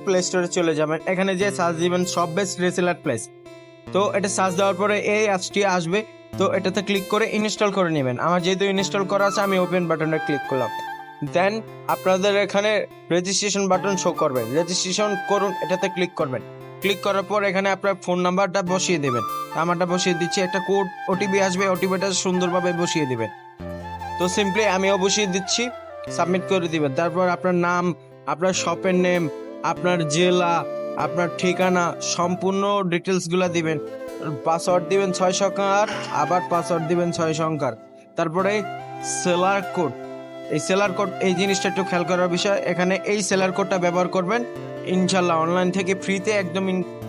Play স্টোরে চলে যাবেন, এখানে যে সার্চ দিবেন সব বেস্ট রিসেলার প্লেস। তো এটা সার্চ দেওয়ার পরে এই অ্যাপসটি আসবে, তো এটাতে ক্লিক করে ইনস্টল করে নেবেন। আমার যেহেতু ইনস্টল করা আছে আমি ওপেন বাটনে ক্লিক করলাম। দেন আপনাদের এখানে রেজিস্ট্রেশন বাটন শো করবে, রেজিস্ট্রেশন করুন, এটাতে ক্লিক করবেন। ক্লিক করার পর এখানে আপনার ফোন নাম্বারটা বসিয়ে দেবেন, আমারটা বসিয়ে দিচ্ছি। একটা কোড ওটিপি আসবে, ওটিপিটা সুন্দরভাবে বসিয়ে দিবেন। তো সিম্পলি আমিও বসিয়ে দিচ্ছি, সাবমিট করে দিবেন। তারপর আপনার নাম, আপনার শপের নেম, আপনার জেলা, আপনার ঠিকানা, সম্পূর্ণ ডিটেলসগুলো দিবেন। পাসওয়ার্ড দিবেন 6 সংখ্যার, আবার পাসওয়ার্ড দিবেন 6 সংখ্যার। তারপরে সেলার কোড, এই সেলার কোড, এই জিনিসটা একটু খেয়াল করার বিষয়, এখানে এই সেলার কোডটা ব্যবহার করবেন। ইনশাল্লাহ অনলাইন থেকে ফ্রিতে একদম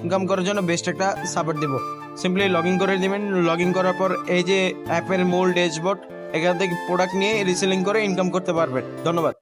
ইনকাম করার জন্য বেস্ট একটা সাপোর্ট দেবো। সিম্পলি লগ ইন করে দিবেন। লগ ইন করার পর এই যে অ্যাপের মূল ড্যাশবোর্ড, এখান থেকে প্রোডাক্ট নিয়ে রিসেলিং করে ইনকাম করতে পারবেন। ধন্যবাদ।